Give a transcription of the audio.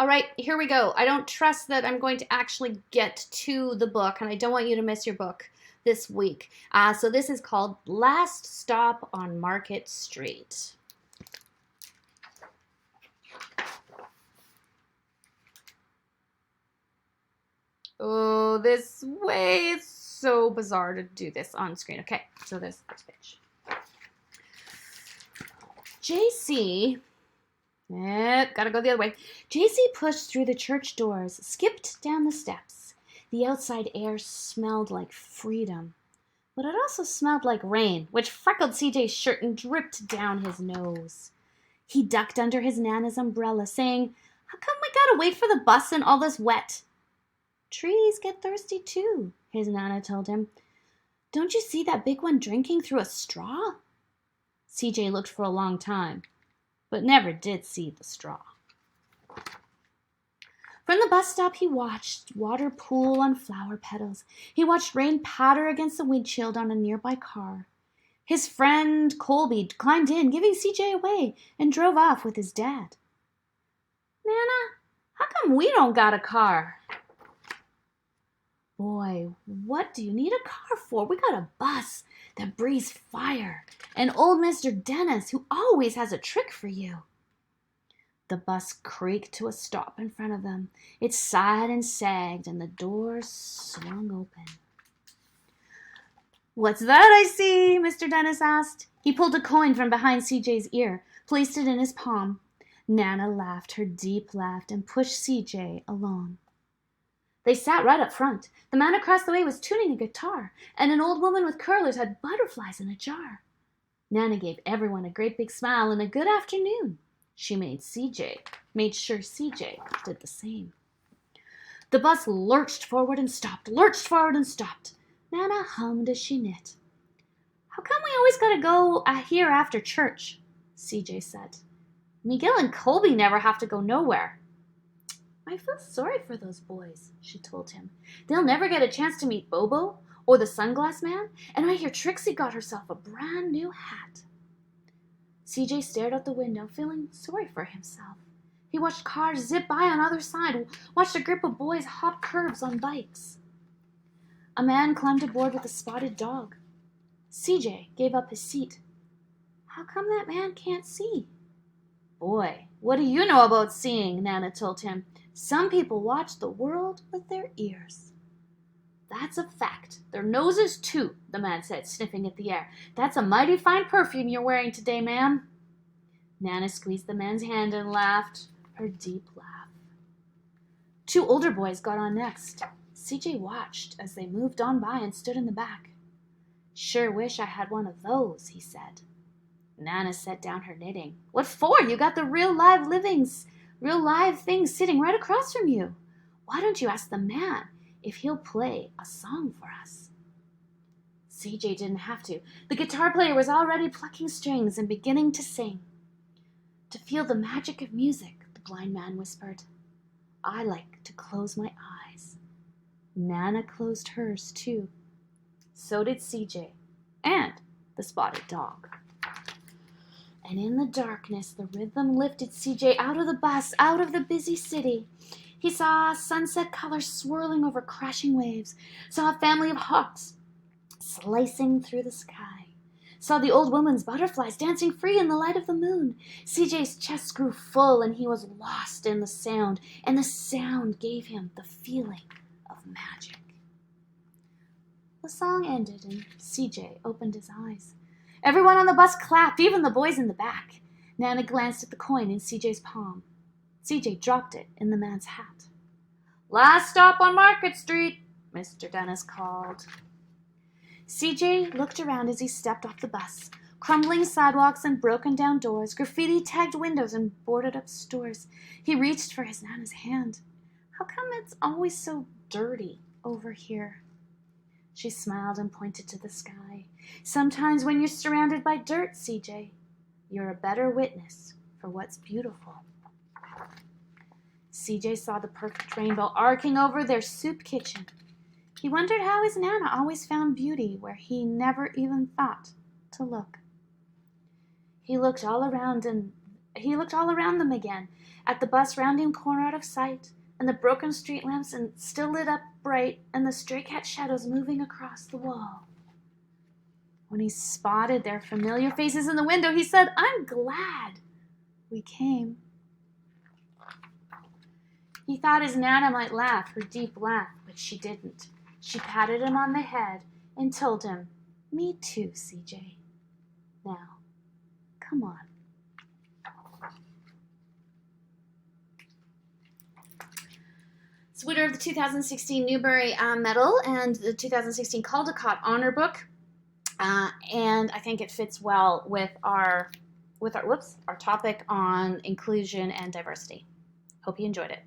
All right, here we go. I don't trust that I'm going to actually get to the book, and I don't want you to miss your book this week. So this is called Last Stop on Market Street. Oh, this way, it's so bizarre to do this on screen. Okay, so this first page. JC, gotta go the other way. JC pushed through the church doors, skipped down the steps. The outside air smelled like freedom, but it also smelled like rain, which freckled CJ's shirt and dripped down his nose. He ducked under his Nana's umbrella, saying, "How come we gotta wait for the bus in all this wet?" "Trees get thirsty too," his Nana told him. "Don't you see that big one drinking through a straw?" CJ looked for a long time, but never did see the straw. From the bus stop, he watched water pool on flower petals. He watched rain patter against the windshield on a nearby car. His friend Colby climbed in, giving CJ away, and drove off with his dad. "Nana, how come we don't got a car?" "Boy, what do you need a car for? We got a bus that breathes fire, and old Mr. Dennis, who always has a trick for you." The bus creaked to a stop in front of them. It sighed and sagged, and the doors swung open. "What's that I see?" Mr. Dennis asked. He pulled a coin from behind CJ's ear, placed it in his palm. Nana laughed her deep laugh and pushed CJ along. They sat right up front. The man across the way was tuning a guitar, and an old woman with curlers had butterflies in a jar. Nana gave everyone a great big smile and a good afternoon. She made sure CJ did the same. The bus lurched forward and stopped, lurched forward and stopped. Nana hummed as she knit. "How come we always gotta go here after church?" CJ said. "Miguel and Colby never have to go nowhere." "I feel sorry for those boys," she told him. "They'll never get a chance to meet Bobo or the sunglass man, and I hear Trixie got herself a brand new hat." CJ stared out the window, feeling sorry for himself. He watched cars zip by on either side, watched a group of boys hop curbs on bikes. A man climbed aboard with a spotted dog. CJ gave up his seat. "How come that man can't see?" "Boy, what do you know about seeing?" Nana told him. "Some people watch the world with their ears." "That's a fact. Their noses, too," the man said, sniffing at the air. "That's a mighty fine perfume you're wearing today, ma'am." Nana squeezed the man's hand and laughed her deep laugh. Two older boys got on next. CJ watched as they moved on by and stood in the back. "Sure wish I had one of those," he said. Nana set down her knitting. "What for? You got the real live things sitting right across from you. Why don't you ask the man if he'll play a song for us?" CJ didn't have to. The guitar player was already plucking strings and beginning to sing. "To feel the magic of music," the blind man whispered, "I like to close my eyes." Nana closed hers too. So did CJ and the spotted dog. And in the darkness, the rhythm lifted CJ out of the bus, out of the busy city. He saw sunset colors swirling over crashing waves, saw a family of hawks slicing through the sky, saw the old woman's butterflies dancing free in the light of the moon. CJ's chest grew full, and he was lost in the sound, and the sound gave him the feeling of magic. The song ended, and CJ opened his eyes. Everyone on the bus clapped, even the boys in the back. Nana glanced at the coin in CJ's palm. CJ dropped it in the man's hat. "Last stop on Market Street," Mr. Dennis called. CJ looked around as he stepped off the bus. Crumbling sidewalks and broken down doors, graffiti-tagged windows and boarded-up stores. He reached for his Nana's hand. "How come it's always so dirty over here?" She smiled and pointed to the sky. "Sometimes when you're surrounded by dirt, CJ, you're a better witness for what's beautiful." CJ saw the perfect rainbow arcing over their soup kitchen. He wondered how his Nana always found beauty where he never even thought to look. He looked all around them again, At the bus rounding corner out of sight, and the broken street lamps and still lit up bright, and the stray cat shadows moving across the wall. When he spotted their familiar faces in the window, he said, "I'm glad we came." He thought his Nana might laugh, her deep laugh, but she didn't. She patted him on the head and told him, "Me too, CJ. Now, come on." It's winner of the 2016 Newbery Medal and the 2016 Caldecott Honor Book. And I think it fits well with our topic on inclusion and diversity. Hope you enjoyed it.